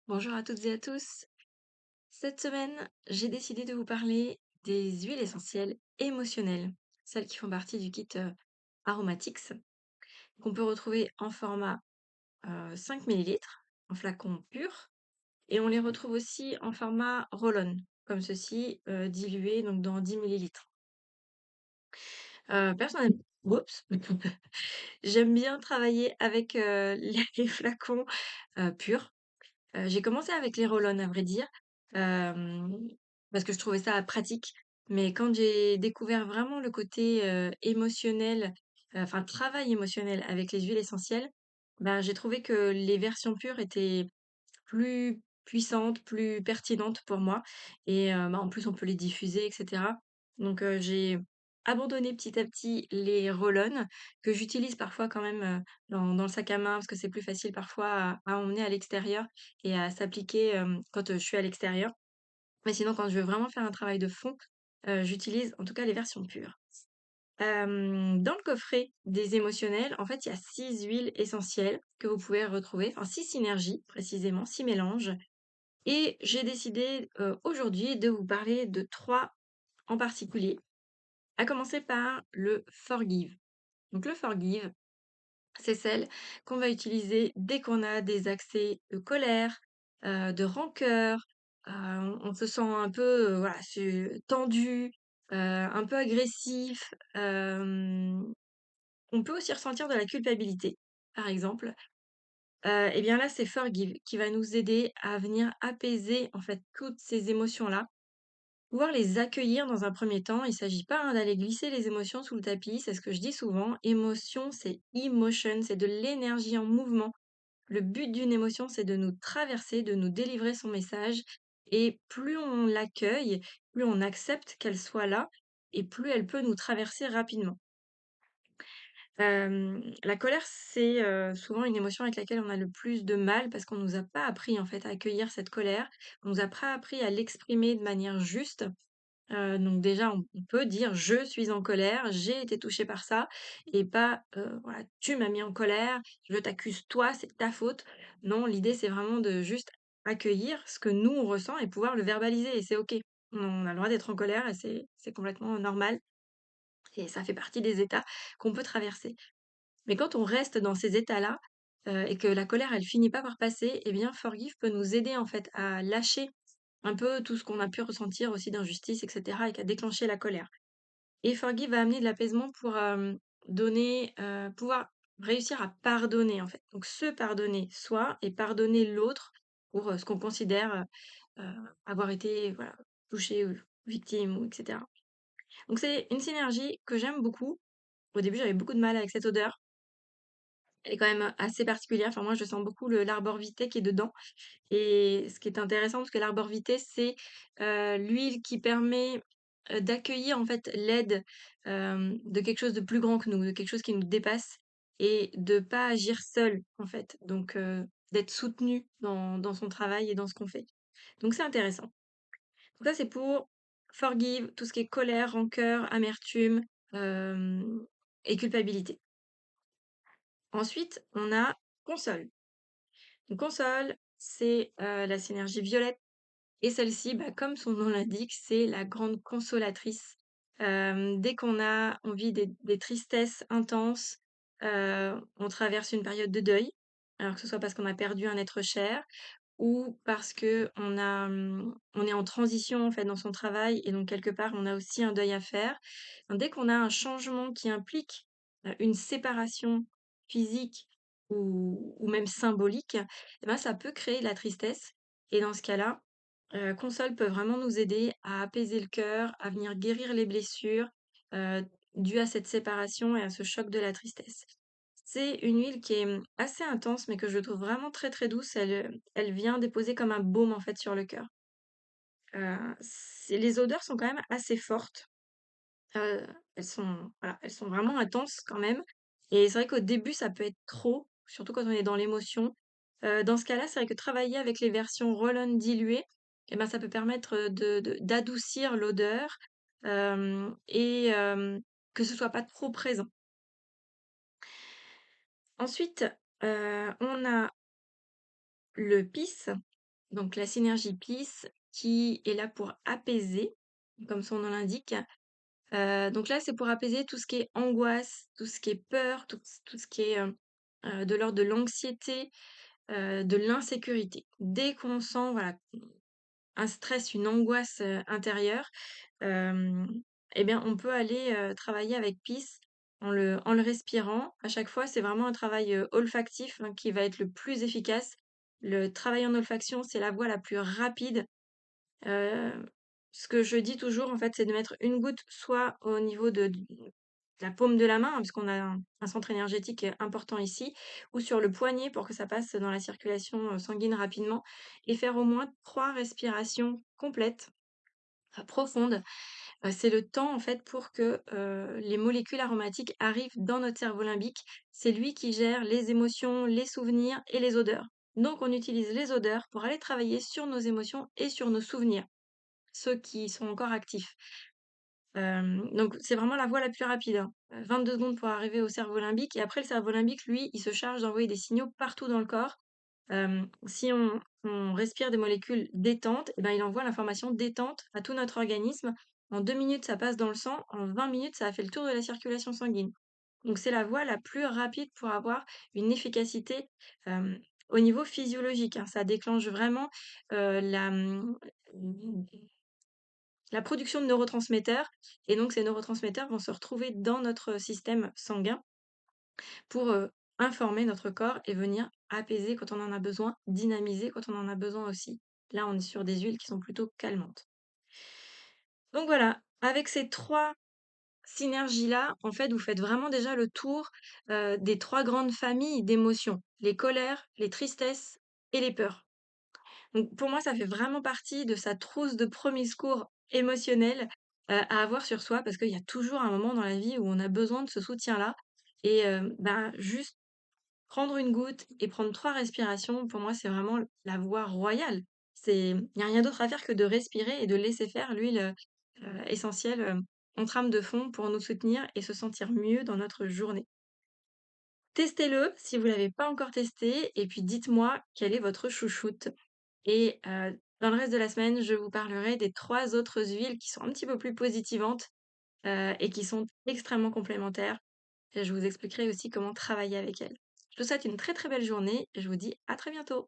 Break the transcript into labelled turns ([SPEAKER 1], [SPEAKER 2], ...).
[SPEAKER 1] Bonjour à toutes et à tous. Cette semaine, j'ai décidé de vous parler des huiles essentielles émotionnelles, celles qui font partie du kit Aromatics, qu'on peut retrouver en format 5 millilitres, en flacon pur, et on les retrouve aussi en format roll-on, comme ceci, dilué donc dans 10 millilitres. Personnellement, oups, j'aime bien travailler avec les flacons purs. J'ai commencé avec les roll-on à vrai dire, hem, parce que je trouvais ça pratique. Mais quand j'ai découvert vraiment le côté, émotionnel, enfin travail émotionnel avec les huiles essentielles, ben, j'ai trouvé que les versions pures étaient plus puissantes, plus pertinentes pour moi et bah, en plus on peut les diffuser et cetera. Donc j'ai abandonné petit à petit les roll-on que j'utilise parfois quand même, dans le sac à main parce que c'est plus facile parfois à emmener à l'extérieur et à s'appliquer, quand, je suis à l'extérieur. Mais sinon quand je veux vraiment faire un travail de fond, j'utilise en tout cas les versions pures. Dans le coffret des émotionnels, en fait, il y a 6 huiles essentielles que vous pouvez retrouver, enfin 6 synergies précisément, 6 mélanges et j'ai décidé, aujourd'hui de vous parler de 3 en particulier, à commencer par le Forgive. Donc le Forgive, c'est celle qu'on va utiliser dès qu'on a des accès de colère, de rancœur, on se sent un peu, voilà, tendu, un peu agressif, on peut aussi ressentir de la culpabilité, par exemple. Et bien là, c'est Forgive qui va nous aider à venir apaiser, en fait, toutes ces émotions-là, pouvoir les accueillir dans un premier temps. Il s'agit pas, hein, d'aller glisser les émotions sous le tapis, c'est ce que je dis souvent. Émotion, c'est emotion, c'est de l'énergie en mouvement. Le but d'une émotion, c'est de nous traverser, de nous délivrer son message et plus on l'accueille, plus on accepte qu'elle soit là et plus elle peut nous traverser rapidement. La colère, c'est, souvent une émotion avec laquelle on a le plus de mal parce qu'on nous a pas appris, en fait, à accueillir cette colère. On nous a pas appris à l'exprimer de manière juste. Donc déjà, on peut dire: «Je suis en colère, j'ai été touché par ça» et pas, voilà: «Tu m'as mis en colère, je t'accuse toi, c'est de ta faute». Non, l'idée, c'est vraiment de juste accueillir ce que nous, on ressent et pouvoir le verbaliser et c'est OK. On a le droit d'être en colère et c'est complètement normal et ça fait partie des états qu'on peut traverser. Mais quand on reste dans ces états-là, et que la colère, elle finit pas par passer, eh bien Forgive peut nous aider en fait à lâcher un peu tout ce qu'on a pu ressentir aussi d'injustice et cetera et qui a déclenché la colère. Et Forgive va amener de l'apaisement pour, donner, pouvoir réussir à pardonner en fait. Donc se pardonner soi et pardonner l'autre pour, ce qu'on considère, avoir été voilà, touché ou victime ou et cetera. Donc c'est une synergie que j'aime beaucoup. Au début, j'avais beaucoup de mal avec cette odeur. Elle est quand même assez particulière. Enfin, moi, je sens beaucoup le l'arbor vitae qui est dedans et ce qui est intéressant parce que l'arbor vitae, c'est, l'huile qui permet, d'accueillir, en fait, l'aide, de quelque chose de plus grand que nous, de quelque chose qui nous dépasse et de pas agir seul, en fait. Donc, d'être soutenu dans son travail et dans ce qu'on fait. Donc c'est intéressant. Donc ça, c'est pour forgive, tout ce qui est colère, rancœur, amertume, hem et culpabilité. Ensuite, on a console. Une console, c'est, la synergie violette et celle-ci, bah, comme son nom l'indique, c'est la grande consolatrice. Dès qu'on a envie des tristesses intenses, on traverse une période de deuil, alors que ce soit parce qu'on a perdu un être cher ou parce qu'on a, on est en transition, en fait, dans son travail et donc quelque part, on a aussi un deuil à faire. Dès qu'on a un changement qui implique, une séparation physique ou même symbolique, et ben, ça peut créer de la tristesse et dans ce cas-là, Console peut vraiment nous aider à apaiser le cœur, à venir guérir les blessures, heu, dues à cette séparation et à ce choc de la tristesse. C'est une huile qui est, assez intense, mais que je trouve vraiment très, très douce. Elle vient déposer comme un baume, en fait, sur le cœur. C'est les odeurs sont quand même assez fortes. Heu, elles sont voilà, elles sont vraiment intenses quand même et c'est vrai qu'au début, ça peut être trop, surtout quand on est dans l'émotion. Dans ce cas-là, c'est vrai que travailler avec les versions roll-on diluées et ben, ça peut permettre, de d'adoucir l'odeur, et que ce soit pas trop présent. Ensuite, on a le pis. Donc la synergie Peace qui est là pour apaiser, comme son nom l'indique. Donc là, c'est pour apaiser tout ce qui est angoisse, tout ce qui est peur, tout ce qui est, de l'ordre de l'anxiété, de l'insécurité. Dès qu'on sent, voilà, un stress, une angoisse, intérieure, hem et bien, on peut aller, travailler avec Peace en le respirant. À chaque fois, c'est vraiment un travail, olfactif, hein, qui va être le plus efficace. Le travail en olfaction, c'est la voie la plus rapide. Heu, Ce que je dis toujours, en fait, c'est de mettre une goutte soit au niveau de la paume de la main, hein, puisqu'on a un centre énergétique, important ici, ou sur le poignet pour que ça passe dans la circulation, sanguine rapidement et faire au moins 3 respirations complètes, profondes. C'est le temps, en fait, pour que, les molécules aromatiques arrivent dans notre cerveau limbique. C'est lui qui gère les émotions, les souvenirs et les odeurs. Donc on utilise les odeurs pour aller travailler sur nos émotions et sur nos souvenirs, ceux qui sont encore actifs. Donc c'est vraiment la voie la plus rapide, hein. 22 secondes pour arriver au cerveau limbique et après le cerveau limbique, lui, il se charge d'envoyer des signaux partout dans le corps. Si on respire des molécules détente et ben, il envoie l'information détente à tout notre organisme. En 2 minutes, ça passe dans le sang, en 20 minutes, ça a fait le tour de la circulation sanguine. Donc c'est la voie la plus rapide pour avoir une efficacité, au niveau physiologique, hein. Ça déclenche vraiment, la production de neurotransmetteurs et donc ces neurotransmetteurs vont se retrouver dans notre système sanguin pour, informer notre corps et venir apaiser quand on en a besoin, dynamiser quand on en a besoin aussi. Là, on est sur des huiles qui sont plutôt calmantes. Donc voilà, avec ces 3 synergies-là, en fait, vous faites vraiment déjà le tour, des 3 grandes familles d'émotions: les colères, les tristesses et les peurs. Donc pour moi, ça fait vraiment partie de sa trousse de premier secours émotionnel, à avoir sur soi parce qu'il y a toujours un moment dans la vie où on a besoin de ce soutien-là et ben, juste prendre une goutte et prendre 3 respirations, pour moi, c'est vraiment la voie royale. Il y a rien d'autre à faire que de respirer et de laisser faire l'huile, essentielle, en trame de fond pour nous soutenir et se sentir mieux dans notre journée. Testez-le si vous l'avez pas encore testé et puis dites-moi quelle est votre chouchoute. Et dans le reste de la semaine, je vous parlerai des 3 autres huiles qui sont un petit peu plus positivantes, et qui sont extrêmement complémentaires et je vous expliquerai aussi comment travailler avec elles. Je vous souhaite une très, très belle journée et je vous dis à très bientôt.